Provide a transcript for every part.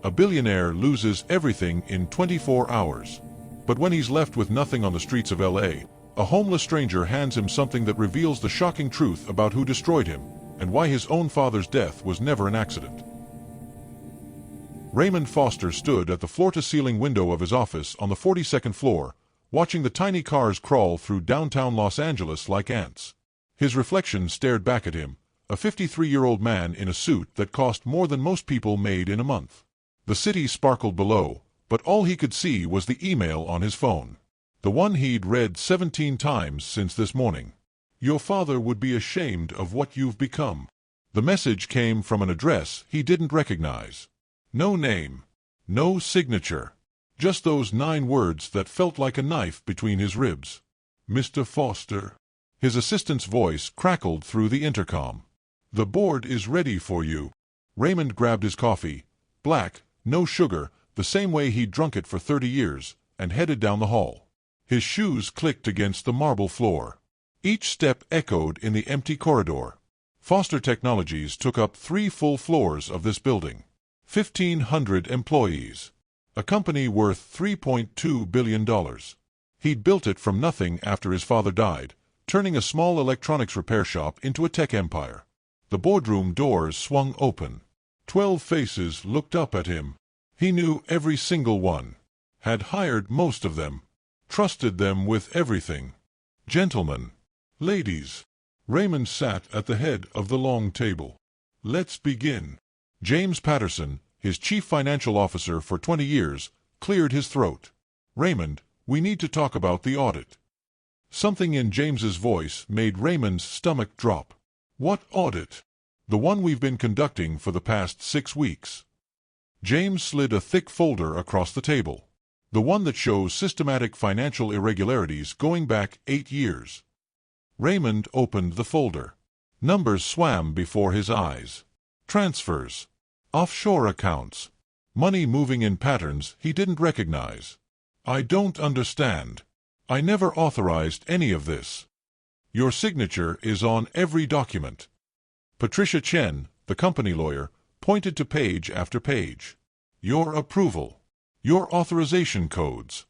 A billionaire loses everything in 24 hours. But when he's left with nothing on the streets of LA, a homeless stranger hands him something that reveals the shocking truth about who destroyed him and why his own father's death was never an accident. Raymond Foster stood at the floor-to-ceiling window of his office on the 42nd floor, watching the tiny cars crawl through downtown Los Angeles like ants. His reflection stared back at him, a 53-year-old man in a suit that cost more than most people made in a month. The city sparkled below, but all he could see was the email on his phone. The one he'd read 17 times since this morning. Your father would be ashamed of what you've become. The message came from an address he didn't recognize. No name. No signature. Just those 9 words that felt like a knife between his ribs. Mr. Foster. His assistant's voice crackled through the intercom. The board is ready for you. Raymond grabbed his coffee, black, no sugar, the same way he'd drunk it for 30 years, and headed down the hall. His shoes clicked against the marble floor. Each step echoed in the empty corridor. Foster Technologies took up 3 full floors of this building. 1,500 employees. A company worth $3.2 billion. He'd built it from nothing after his father died, turning a small electronics repair shop into a tech empire. The boardroom doors swung open. 12 faces looked up at him. He knew every single one. Had hired most of them. Trusted them with everything. Gentlemen. Ladies. Raymond sat at the head of the long table. Let's begin. James Patterson, his chief financial officer for 20 years, cleared his throat. Raymond, we need to talk about the audit. Something in James's voice made Raymond's stomach drop. What audit? The one we've been conducting for the past 6 weeks. James slid a thick folder across the table. The one that shows systematic financial irregularities going back 8 years. Raymond opened the folder. Numbers swam before his eyes. Transfers. Offshore accounts. Money moving in patterns he didn't recognize. I don't understand. I never authorized any of this. Your signature is on every document. Patricia Chen, the company lawyer, pointed to page after page. Your approval. Your authorization codes.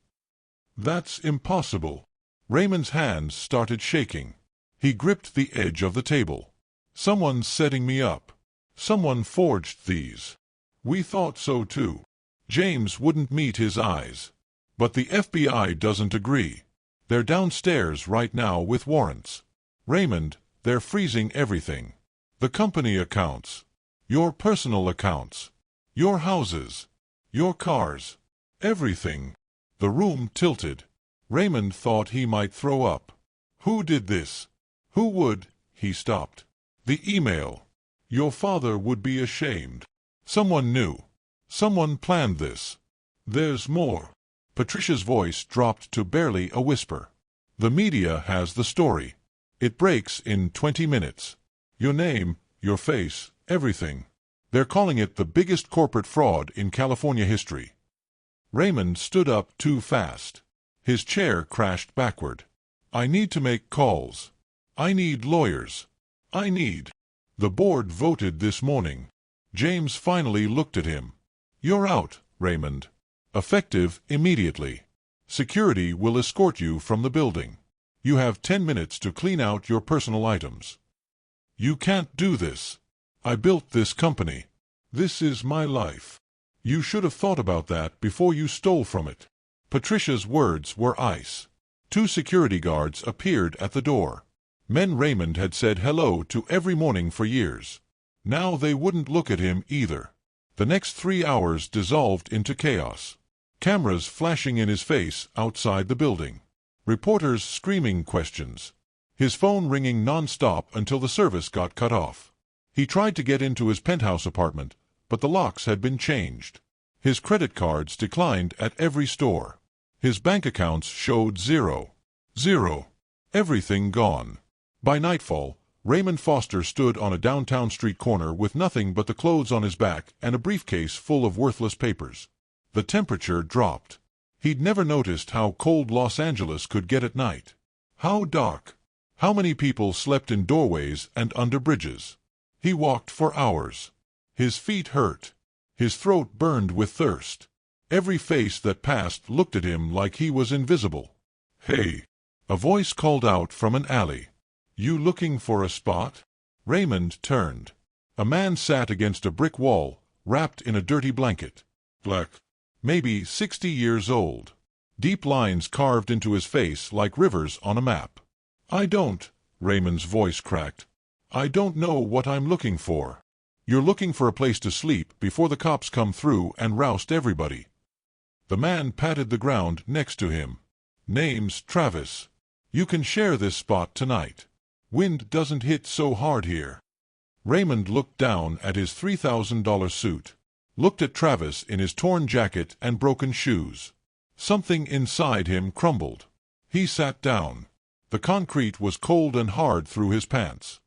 That's impossible. Raymond's hands started shaking. He gripped the edge of the table. Someone's setting me up. Someone forged these. We thought so too. James wouldn't meet his eyes. But the FBI doesn't agree. They're downstairs right now with warrants. Raymond, they're freezing everything. The company accounts. Your personal accounts. Your houses. Your cars. Everything. The room tilted. Raymond thought he might throw up. Who did this? Who would? He stopped. The email. Your father would be ashamed. Someone knew. Someone planned this. There's more. Patricia's voice dropped to barely a whisper. The media has the story. It breaks in 20 minutes. Your name, your face, everything. They're calling it the biggest corporate fraud in California history. Raymond stood up too fast. His chair crashed backward. I need to make calls. I need lawyers. I need. The board voted this morning. James finally looked at him. You're out, Raymond. Effective immediately. Security will escort you from the building. You have 10 minutes to clean out your personal items. You can't do this. I built this company. This is my life. You should have thought about that before you stole from it. Patricia's words were ice. 2 security guards appeared at the door. Men Raymond had said hello to every morning for years. Now they wouldn't look at him either. The next 3 hours dissolved into chaos. Cameras flashing in his face outside the building. Reporters screaming questions. His phone ringing non-stop until the service got cut off. He tried to get into his penthouse apartment, but the locks had been changed. His credit cards declined at every store. His bank accounts showed zero. Zero. Everything gone. By nightfall, Raymond Foster stood on a downtown street corner with nothing but the clothes on his back and a briefcase full of worthless papers. The temperature dropped. He'd never noticed how cold Los Angeles could get at night. How dark. How many people slept in doorways and under bridges. He walked for hours. His feet hurt. His throat burned with thirst. Every face that passed looked at him like he was invisible. "Hey!" A voice called out from an alley. "You looking for a spot?" Raymond turned. A man sat against a brick wall, wrapped in a dirty blanket. Black. Maybe 60 years old. Deep lines carved into his face like rivers on a map. "I don't," Raymond's voice cracked. "I don't know what I'm looking for." "You're looking for a place to sleep before the cops come through and roust everybody." The man patted the ground next to him. "Name's Travis. You can share this spot tonight. Wind doesn't hit so hard here." Raymond looked down at his $3,000 suit, looked at Travis in his torn jacket and broken shoes. Something inside him crumbled. He sat down. The concrete was cold and hard through his pants.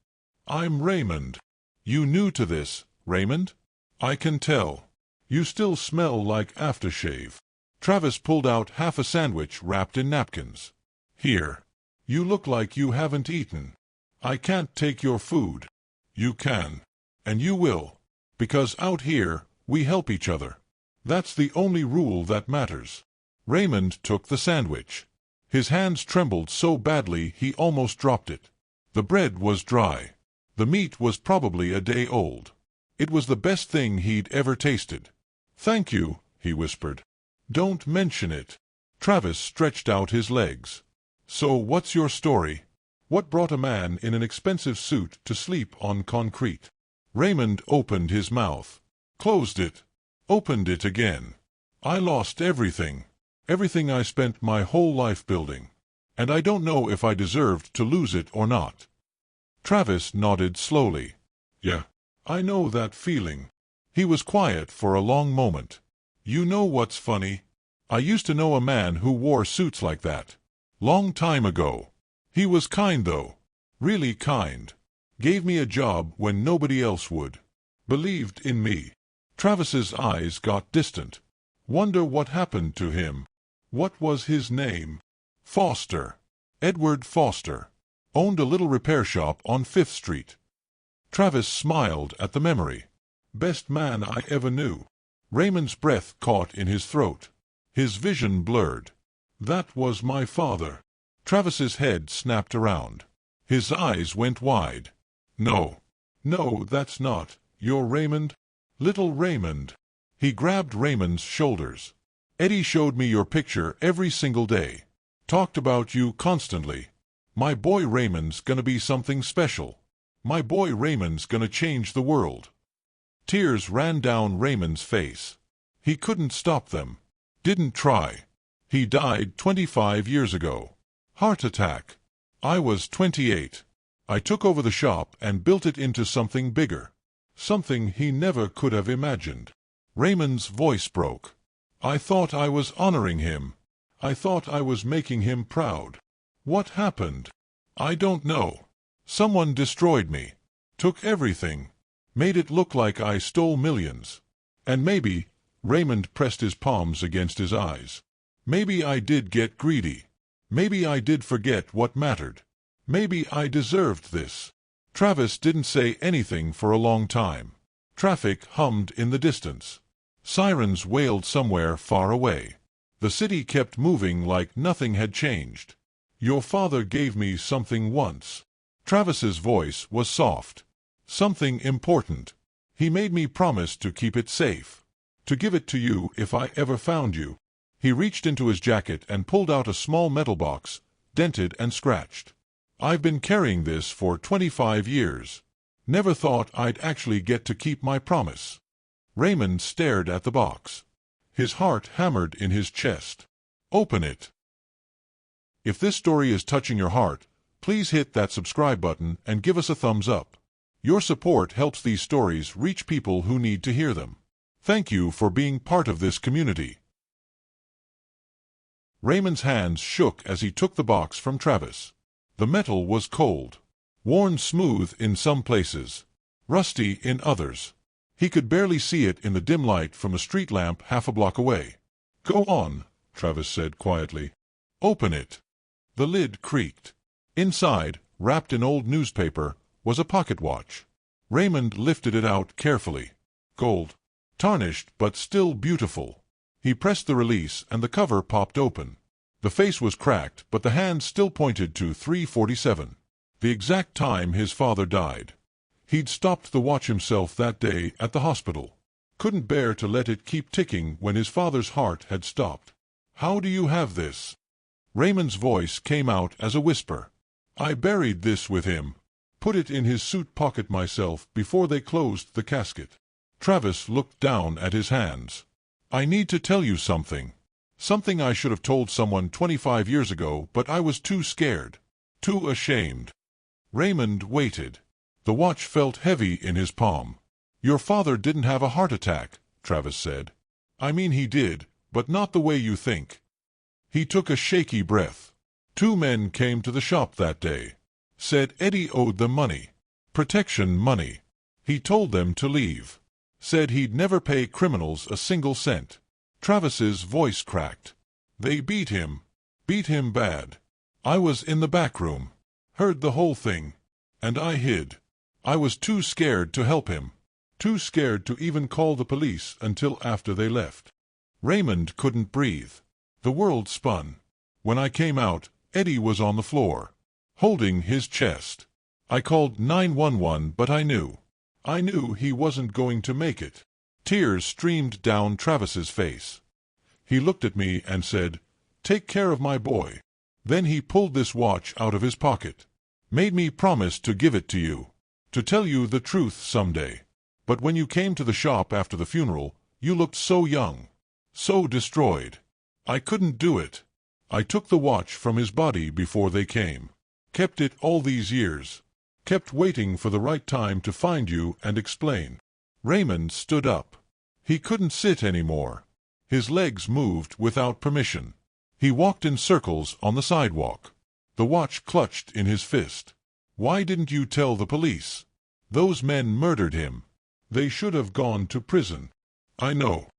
"I'm Raymond." "You new to this, Raymond?" "I can tell. You still smell like aftershave." Travis pulled out half a sandwich wrapped in napkins. "Here. You look like you haven't eaten. I can't take your food." "You can. And you will. Because out here, we help each other. That's the only rule that matters." Raymond took the sandwich. His hands trembled so badly he almost dropped it. The bread was dry. The meat was probably a day old. It was the best thing he'd ever tasted. "Thank you," he whispered. "Don't mention it." Travis stretched out his legs. "So what's your story? What brought a man in an expensive suit to sleep on concrete?" Raymond opened his mouth, closed it, opened it again. "I lost everything. Everything I spent my whole life building. And I don't know if I deserved to lose it or not." Travis nodded slowly. "Yeah, I know that feeling." He was quiet for a long moment. "You know what's funny? I used to know a man who wore suits like that. Long time ago. He was kind though. Really kind. Gave me a job when nobody else would. Believed in me." Travis's eyes got distant. "Wonder what happened to him. What was his name?" "Foster. Edward Foster. Owned a little repair shop on 5th Street. Travis smiled at the memory. "Best man I ever knew." Raymond's breath caught in his throat. His vision blurred. "That was my father." Travis's head snapped around. His eyes went wide. "No. No, that's not. You're Raymond? Little Raymond." He grabbed Raymond's shoulders. "Eddie showed me your picture every single day. Talked about you constantly. My boy Raymond's gonna be something special. My boy Raymond's gonna change the world." Tears ran down Raymond's face. He couldn't stop them. Didn't try. He died 25 years ago. Heart attack. I was 28. I took over the shop and built it into something bigger. Something he never could have imagined. Raymond's voice broke. "I thought I was honoring him. I thought I was making him proud. What happened? I don't know. Someone destroyed me. Took everything. Made it look like I stole millions. And maybe," Raymond pressed his palms against his eyes, "maybe I did get greedy. Maybe I did forget what mattered. Maybe I deserved this." Travis didn't say anything for a long time. Traffic hummed in the distance. Sirens wailed somewhere far away. The city kept moving like nothing had changed. "Your father gave me something once." Travis's voice was soft. "Something important. He made me promise to keep it safe. To give it to you if I ever found you." He reached into his jacket and pulled out a small metal box, dented and scratched. "I've been carrying this for 25 years. Never thought I'd actually get to keep my promise." Raymond stared at the box. His heart hammered in his chest. "Open it." If this story is touching your heart, please hit that subscribe button and give us a thumbs up. Your support helps these stories reach people who need to hear them. Thank you for being part of this community. Raymond's hands shook as he took the box from Travis. The metal was cold. Worn smooth in some places. Rusty in others. He could barely see it in the dim light from a street lamp half a block away. "Go on," Travis said quietly. "Open it." The lid creaked. Inside, wrapped in old newspaper, was a pocket watch. Raymond lifted it out carefully. Gold. Tarnished but still beautiful. He pressed the release and the cover popped open. The face was cracked, but the hand still pointed to 3:47. The exact time his father died. He'd stopped the watch himself that day at the hospital. Couldn't bear to let it keep ticking when his father's heart had stopped. "How do you have this?" Raymond's voice came out as a whisper. "I buried this with him. Put it in his suit pocket myself before they closed the casket." Travis looked down at his hands. "I need to tell you something. Something I should have told someone 25 years ago, but I was too scared. Too ashamed." Raymond waited. The watch felt heavy in his palm. "Your father didn't have a heart attack," Travis said. "I mean he did, but not the way you think." He took a shaky breath. "Two men came to the shop that day. Said Eddie owed them money. Protection money. He told them to leave. Said he'd never pay criminals a single cent." Travis's voice cracked. "They beat him. Beat him bad. I was in the back room. Heard the whole thing. And I hid. I was too scared to help him. Too scared to even call the police until after they left." Raymond couldn't breathe. The world spun. "When I came out, Eddie was on the floor, holding his chest. I called 911, but I knew he wasn't going to make it." Tears streamed down Travis's face. "He looked at me and said, 'Take care of my boy.' Then he pulled this watch out of his pocket. Made me promise to give it to you. To tell you the truth someday. But when you came to the shop after the funeral, you looked so young. So destroyed. I couldn't do it. I took the watch from his body before they came. Kept it all these years. Kept waiting for the right time to find you and explain." Raymond stood up. He couldn't sit anymore. His legs moved without permission. He walked in circles on the sidewalk. The watch clutched in his fist. "Why didn't you tell the police? Those men murdered him. They should have gone to prison." I know.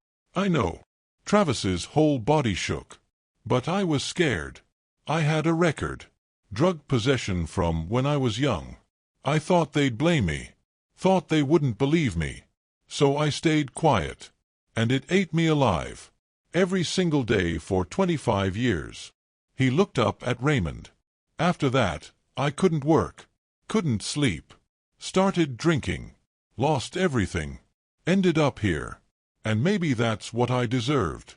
Travis's whole body shook. "But I was scared. I had a record. Drug possession from when I was young. I thought they'd blame me. Thought they wouldn't believe me. So I stayed quiet. And it ate me alive. Every single day for 25 years. He looked up at Raymond. "After that, I couldn't work. Couldn't sleep. Started drinking. Lost everything. Ended up here. And maybe that's what I deserved."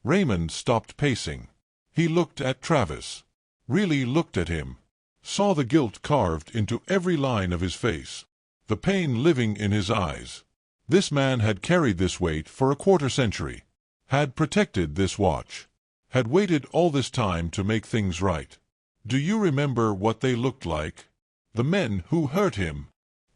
Raymond stopped pacing. He looked at Travis. Really looked at him. Saw the guilt carved into every line of his face. The pain living in his eyes. This man had carried this weight for a quarter-century. Had protected this watch. Had waited all this time to make things right. "Do you remember what they looked like? The men who hurt him.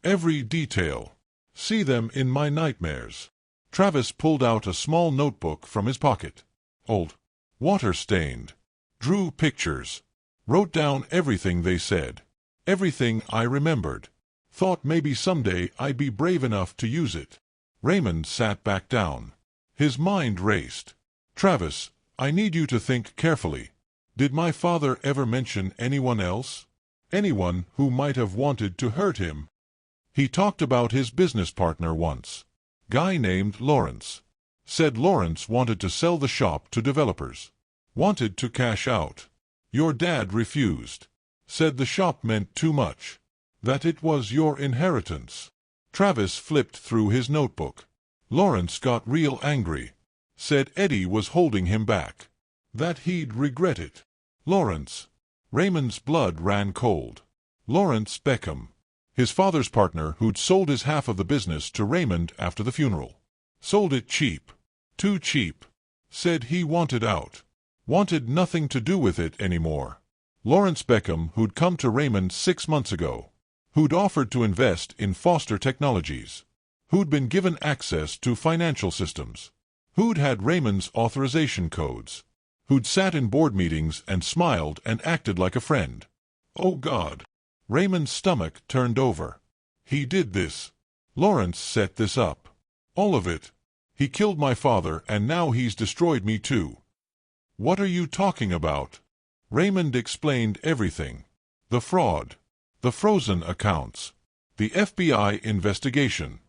Every detail. See them in my nightmares." Travis pulled out a small notebook from his pocket. Old. Water-stained. Drew pictures. Wrote down everything they said. Everything I remembered. Thought maybe someday I'd be brave enough to use it. Raymond sat back down. His mind raced. "Travis, I need you to think carefully. Did my father ever mention anyone else? Anyone who might have wanted to hurt him?" He talked about his business partner once. Guy named Lawrence. Said Lawrence wanted to sell the shop to developers. Wanted to cash out. Your dad refused. Said the shop meant too much. That it was your inheritance. Travis flipped through his notebook. Lawrence got real angry. Said Eddie was holding him back. That he'd regret it. Lawrence. Raymond's blood ran cold. Lawrence Beckham. His father's partner who'd sold his half of the business to Raymond after the funeral. Sold it cheap. Too cheap. Said he wanted out. Wanted nothing to do with it anymore. Lawrence Beckham who'd come to Raymond 6 months ago. Who'd offered to invest in Foster Technologies. Who'd been given access to financial systems. Who'd had Raymond's authorization codes. Who'd sat in board meetings and smiled and acted like a friend. Oh God! Raymond's stomach turned over. He did this. Lawrence set this up. All of it. He killed my father and now he's destroyed me too. What are you talking about? Raymond explained everything. The fraud. The frozen accounts. The FBI investigation.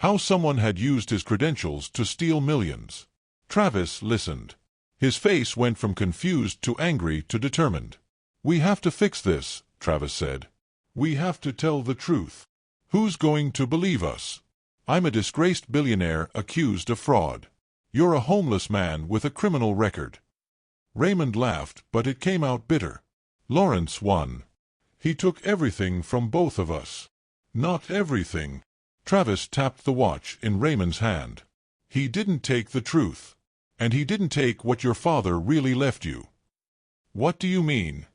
How someone had used his credentials to steal millions. Travis listened. His face went from confused to angry to determined. "We have to fix this," Travis said. "We have to tell the truth. Who's going to believe us? I'm a disgraced billionaire accused of fraud. You're a homeless man with a criminal record." Raymond laughed, but it came out bitter. "Lawrence won. He took everything from both of us." "Not everything." Travis tapped the watch in Raymond's hand. "He didn't take the truth. And he didn't take what your father really left you." "What do you mean?"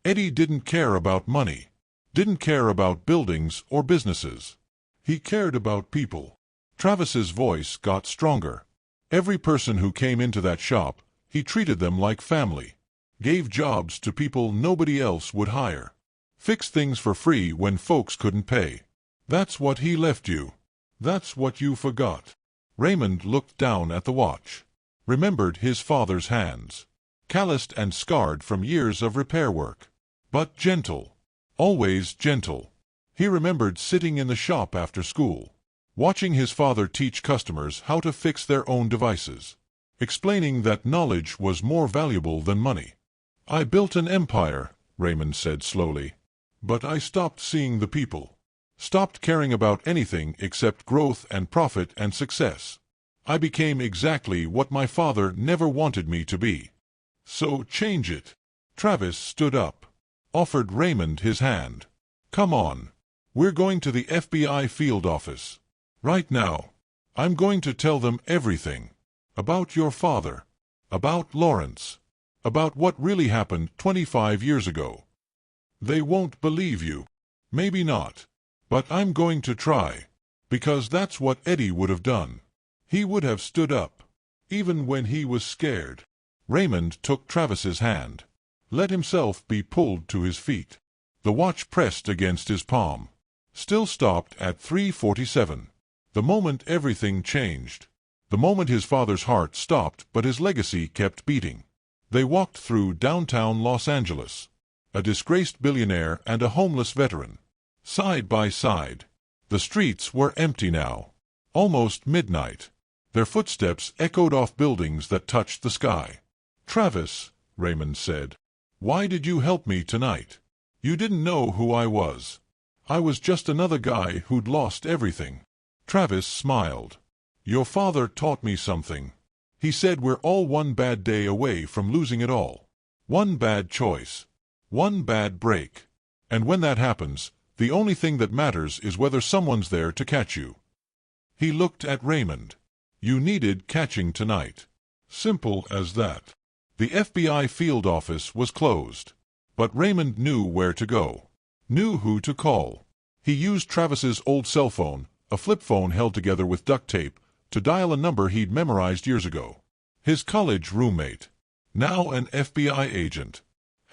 "Eddie didn't care about money. Didn't care about buildings or businesses. He cared about people." Travis's voice got stronger. "Every person who came into that shop, he treated them like family. Gave jobs to people nobody else would hire. Fixed things for free when folks couldn't pay. That's what he left you. That's what you forgot." Raymond looked down at the watch. Remembered his father's hands. Calloused and scarred from years of repair work. But gentle. Always gentle. He remembered sitting in the shop after school, watching his father teach customers how to fix their own devices, explaining that knowledge was more valuable than money. "I built an empire," Raymond said slowly. "But I stopped seeing the people. Stopped caring about anything except growth and profit and success. I became exactly what my father never wanted me to be. So change it." Travis stood up, offered Raymond his hand. "Come on. We're going to the FBI field office. Right now. I'm going to tell them everything. About your father. About Lawrence. About what really happened 25 years ago. They won't believe you. Maybe not. But I'm going to try. Because that's what Eddie would have done. He would have stood up. Even when he was scared." Raymond took Travis's hand. Let himself be pulled to his feet. The watch pressed against his palm. Still stopped at 3:47. The moment everything changed. The moment his father's heart stopped but his legacy kept beating. They walked through downtown Los Angeles. A disgraced billionaire and a homeless veteran. Side by side. The streets were empty now. Almost midnight. Their footsteps echoed off buildings that touched the sky. "Travis," Raymond said, "why did you help me tonight? You didn't know who I was. I was just another guy who'd lost everything." Travis smiled. "Your father taught me something. He said we're all one bad day away from losing it all. One bad choice. One bad break. And when that happens, the only thing that matters is whether someone's there to catch you." He looked at Raymond. "You needed catching tonight. Simple as that." The FBI field office was closed. But Raymond knew where to go. Knew who to call. He used Travis's old cell phone, a flip phone held together with duct tape, to dial a number he'd memorized years ago. His college roommate. Now an FBI agent.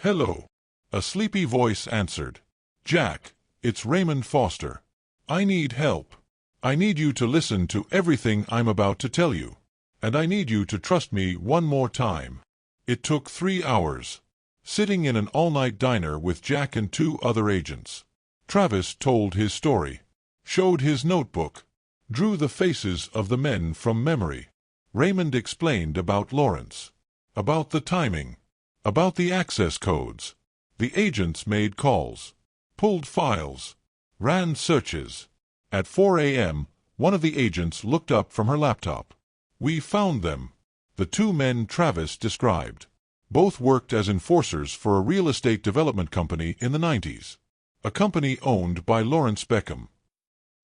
"Hello." A sleepy voice answered. "Jack, it's Raymond Foster. I need help. I need you to listen to everything I'm about to tell you. And I need you to trust me one more time." It took 3 hours. Sitting in an all-night diner with Jack and 2 other agents. Travis told his story. Showed his notebook. Drew the faces of the men from memory. Raymond explained about Lawrence. About the timing. About the access codes. The agents made calls. Pulled files. Ran searches. At 4 a.m., one of the agents looked up from her laptop. "We found them." The 2 men Travis described. Both worked as enforcers for a real estate development company in the 90s. A company owned by Lawrence Beckham.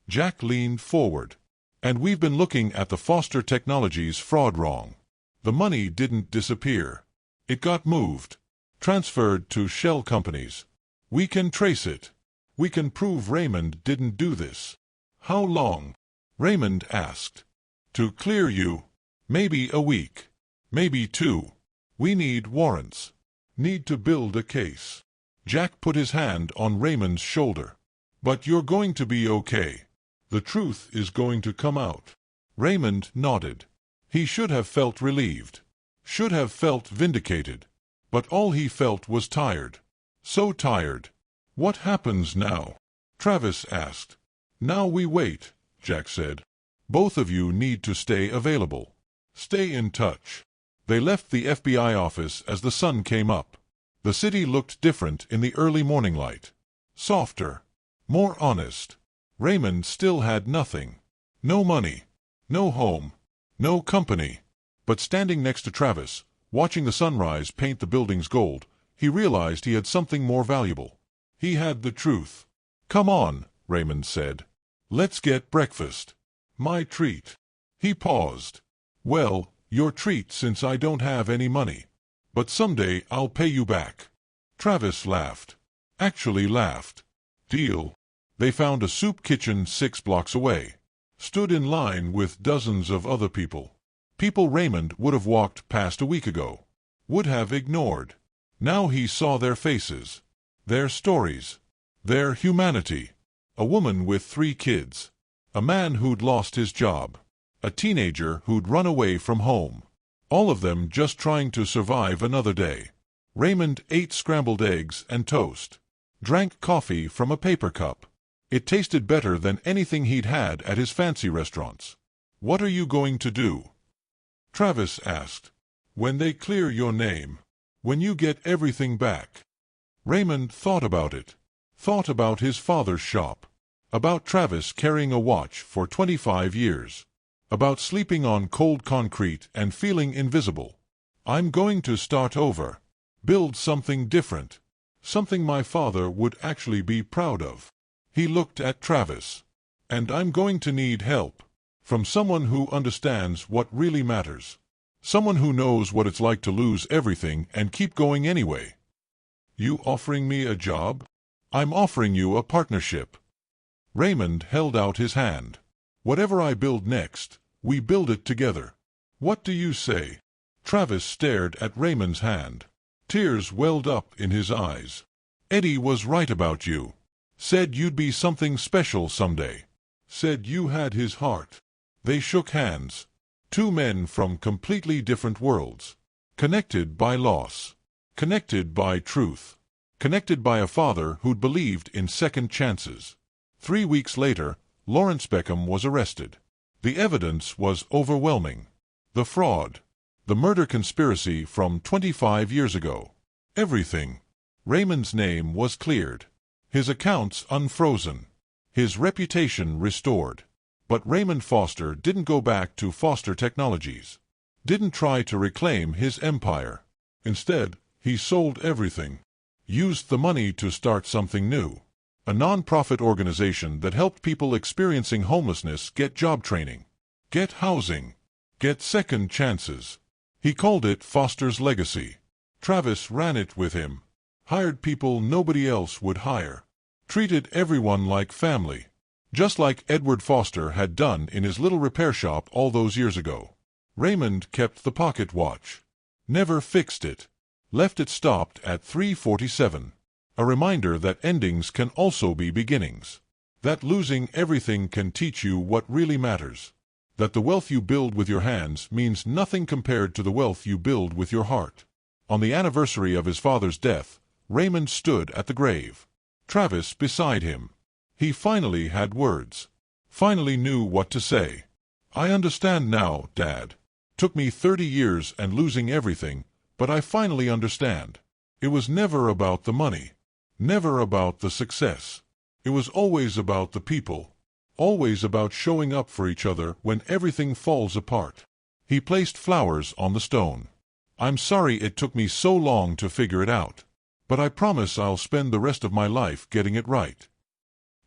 Jack leaned forward. "And we've been looking at the Foster Technologies fraud wrong. The money didn't disappear. It got moved. Transferred to shell companies. We can trace it. We can prove Raymond didn't do this." "How long?" Raymond asked. "To clear you. Maybe a week. Maybe 2. We need warrants. Need to build a case." Jack put his hand on Raymond's shoulder. "But you're going to be okay. The truth is going to come out." Raymond nodded. He should have felt relieved. Should have felt vindicated. But all he felt was tired. So tired. "What happens now?" Travis asked. "Now we wait," Jack said. Both of you need to stay available. Stay in touch. They left the FBI office as the sun came up. The city looked different in the early morning light. Softer. More honest. Raymond still had nothing. No money. No home. No company. But standing next to Travis, watching the sunrise paint the buildings gold, he realized he had something more valuable. He had the truth. "Come on," Raymond said. "Let's get breakfast." "My treat." He paused. "Well, your treat since I don't have any money. But someday I'll pay you back." Travis laughed. Actually laughed. "Deal." They found a soup kitchen 6 blocks away. Stood in line with dozens of other people. People Raymond would have walked past a week ago. Would have ignored. Now he saw their faces. Their stories. Their humanity. A woman with 3 kids. A man who'd lost his job. A teenager who'd run away from home. All of them just trying to survive another day. Raymond ate scrambled eggs and toast. Drank coffee from a paper cup. It tasted better than anything he'd had at his fancy restaurants. "What are you going to do?" Travis asked. "When they clear your name. When you get everything back." Raymond thought about it. Thought about his father's shop. About Travis carrying a watch for 25 years. About sleeping on cold concrete and feeling invisible. "I'm going to start over. Build something different. Something my father would actually be proud of." He looked at Travis. "And I'm going to need help. From someone who understands what really matters. Someone who knows what it's like to lose everything and keep going anyway." "You offering me a job?" "I'm offering you a partnership." Raymond held out his hand. "Whatever I build next, we build it together. What do you say?" Travis stared at Raymond's hand. Tears welled up in his eyes. "Eddie was right about you. Said you'd be something special someday. Said you had his heart." They shook hands. 2 men from completely different worlds. Connected by loss. Connected by truth. Connected by a father who'd believed in second chances. 3 weeks later, Lawrence Beckham was arrested. The evidence was overwhelming. The fraud. The murder conspiracy from 25 years ago. Everything. Raymond's name was cleared. His accounts unfrozen. His reputation restored. But Raymond Foster didn't go back to Foster Technologies. Didn't try to reclaim his empire. Instead, he sold everything. Used the money to start something new. A non-profit organization that helped people experiencing homelessness get job training. Get housing. Get second chances. He called it Foster's Legacy. Travis ran it with him. Hired people nobody else would hire. Treated everyone like family. Just like Edward Foster had done in his little repair shop all those years ago. Raymond kept the pocket watch. Never fixed it. Left it stopped at 3:47. A reminder that endings can also be beginnings. That losing everything can teach you what really matters. That the wealth you build with your hands means nothing compared to the wealth you build with your heart. On the anniversary of his father's death, Raymond stood at the grave. Travis beside him. He finally had words. Finally knew what to say. "I understand now, Dad. Took me 30 years and losing everything, but I finally understand. It was never about the money. Never about the success. It was always about the people. Always about showing up for each other when everything falls apart." He placed flowers on the stone. "I'm sorry it took me so long to figure it out. But I promise I'll spend the rest of my life getting it right."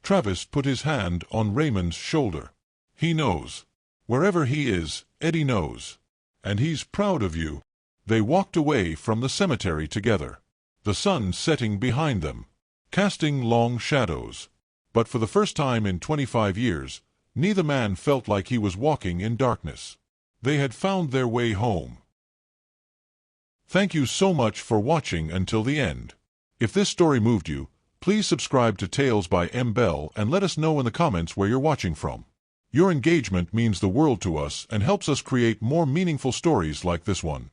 Travis put his hand on Raymond's shoulder. "He knows. Wherever he is, Eddie knows. And he's proud of you." They walked away from the cemetery together. The sun setting behind them. Casting long shadows. But for the first time in 25 years, neither man felt like he was walking in darkness. They had found their way home. Thank you so much for watching until the end. If this story moved you, please subscribe to Tales by M. Bell and let us know in the comments where you're watching from. Your engagement means the world to us and helps us create more meaningful stories like this one.